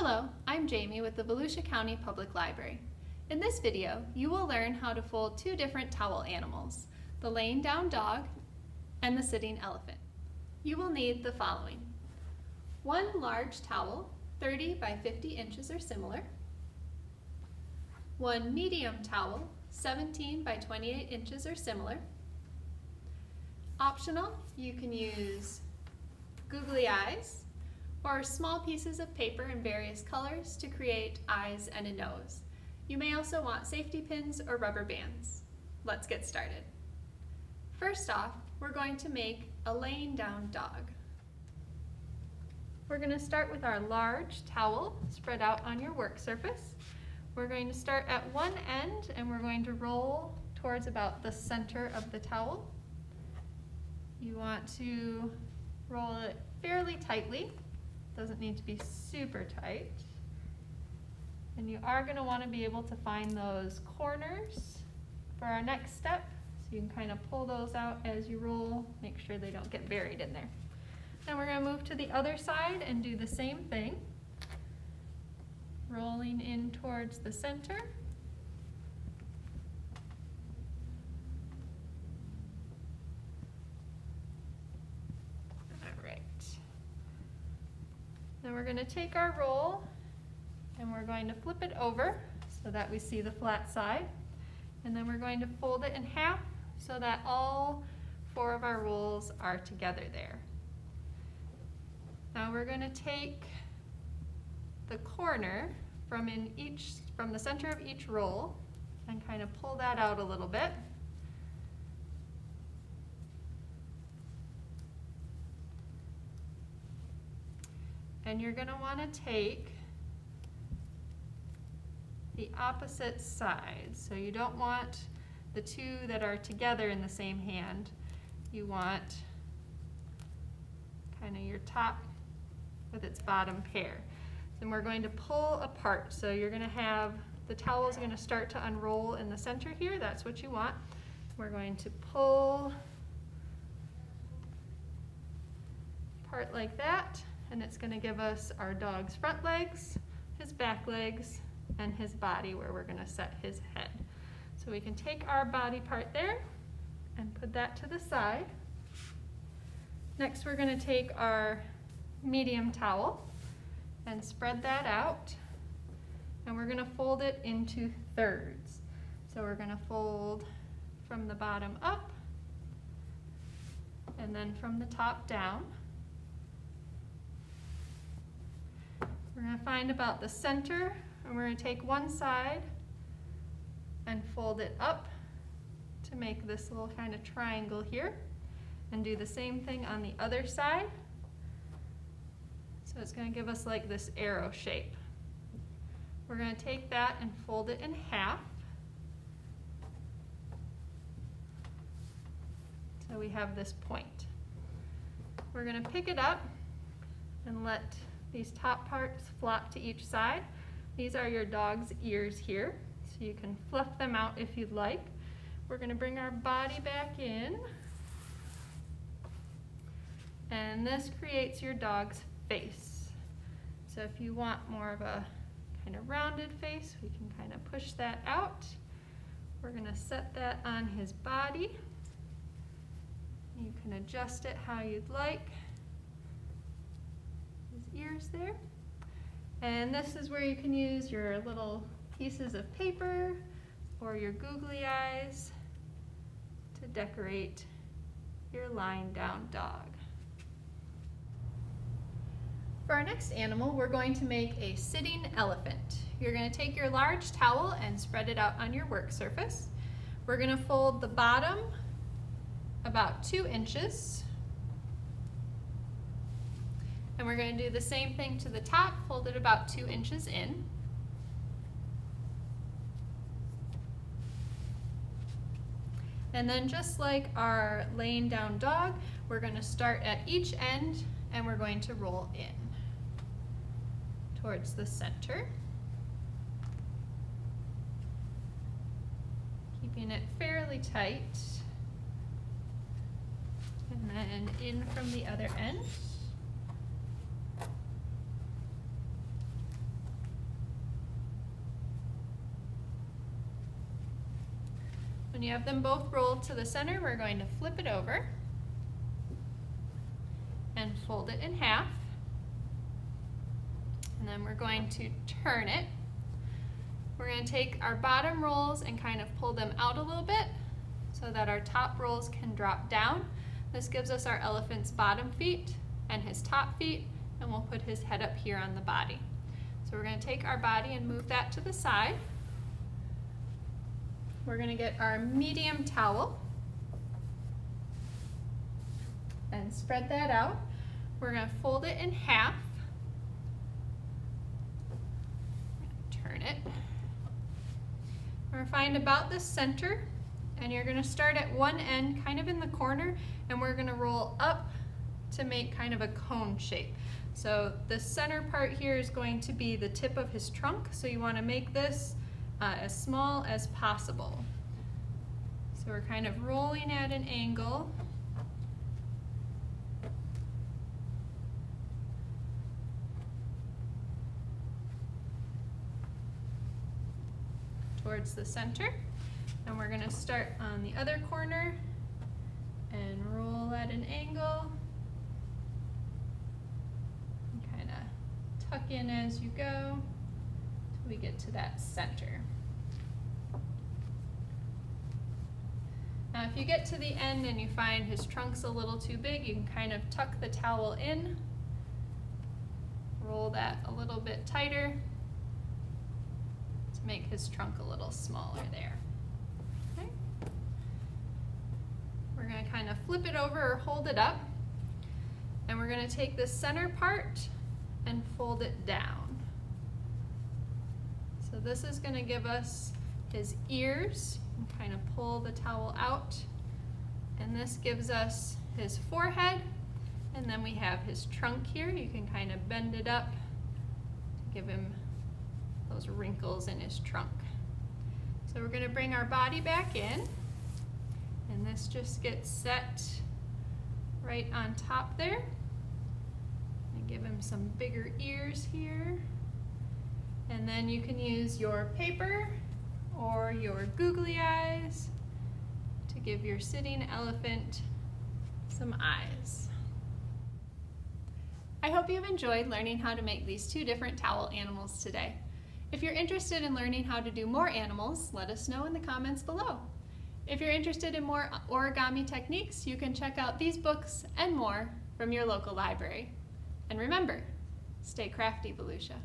Hello, I'm Jamie with the Volusia County Public Library. In this video, you will learn how to fold two different towel animals, the laying down dog and the sitting elephant. You will need the following: one large towel, 30 by 50 inches or similar, one medium towel, 17 by 28 inches or similar. Optional, you can use googly eyes or small pieces of paper in various colors to create eyes and a nose. You may also want safety pins or rubber bands. Let's get started. First off, we're going to make a laying down dog. We're going to start with our large towel spread out on your work surface. We're going to start at one end and we're going to roll towards about the center of the towel. You want to roll it fairly tightly. Doesn't need to be super tight. And you are going to want to be able to find those corners for our next step. So you can kind of pull those out as you roll, make sure they don't get buried in there. Then we're going to move to the other side and do the same thing. Rolling in towards the center. Then we're going to take our roll and we're going to flip it over so that we see the flat side. And then we're going to fold it in half so that all four of our rolls are together there. Now we're going to take the corner from the center of each roll and kind of pull that out a little bit. And you're going to want to take the opposite side. So you don't want the two that are together in the same hand. You want kind of your top with its bottom pair. Then we're going to pull apart. So you're going to have the towel is going to start to unroll in the center here. That's what you want. We're going to pull apart like that. And it's going to give us our dog's front legs, his back legs, and his body where we're going to set his head. So we can take our body part there and put that to the side. Next we're going to take our medium towel and spread that out. And we're going to fold it into thirds. So we're going to fold from the bottom up and then from the top down. We're going to find about the center, and we're going to take one side and fold it up to make this little kind of triangle here, and do the same thing on the other side. So it's going to give us like this arrow shape. We're going to take that and fold it in half. So we have this point. We're going to pick it up and let these top parts flop to each side. These are your dog's ears here, so you can fluff them out if you'd like. We're going to bring our body back in, and this creates your dog's face. So if you want more of a kind of rounded face, we can kind of push that out. We're going to set that on his body. You can adjust it how you'd like. Ears there. And this is where you can use your little pieces of paper or your googly eyes to decorate your lying down dog. For our next animal, we're going to make a sitting elephant. You're going to take your large towel and spread it out on your work surface. We're going to fold the bottom about 2 inches. And we're going to do the same thing to the top, fold it about 2 inches in. And then just like our laying down dog, we're going to start at each end and we're going to roll in towards the center. Keeping it fairly tight. And then in from the other end. When you have them both rolled to the center, we're going to flip it over and fold it in half. And then we're going to turn it. We're going to take our bottom rolls and kind of pull them out a little bit so that our top rolls can drop down. This gives us our elephant's bottom feet and his top feet, and we'll put his head up here on the body. So we're going to take our body and move that to the side. We're going to get our medium towel and spread that out. We're going to fold it in half. Turn it. We're going to find about the center, and you're going to start at one end, kind of in the corner, and we're going to roll up to make kind of a cone shape. So the center part here is going to be the tip of his trunk, so you want to make this as small as possible. So we're kind of rolling at an angle. Towards the center. And we're going to start on the other corner and roll at an angle. And kind of tuck in as you go till we get to that center. Now if you get to the end and you find his trunk's a little too big, you can kind of tuck the towel in, roll that a little bit tighter to make his trunk a little smaller there. Okay. We're going to kind of flip it over or hold it up, and we're going to take the center part and fold it down. So this is going to give us his ears. And kind of pull the towel out, and this gives us his forehead, and then we have his trunk here. You can kind of bend it up to give him those wrinkles in his trunk. So we're going to bring our body back in, and this just gets set right on top there, and give him some bigger ears here. And then you can use your paper or your googly eyes to give your sitting elephant some eyes. I hope you've enjoyed learning how to make these two different towel animals today. If you're interested in learning how to do more animals, let us know in the comments below. If you're interested in more origami techniques, you can check out these books and more from your local library. And remember, stay crafty, Volusia.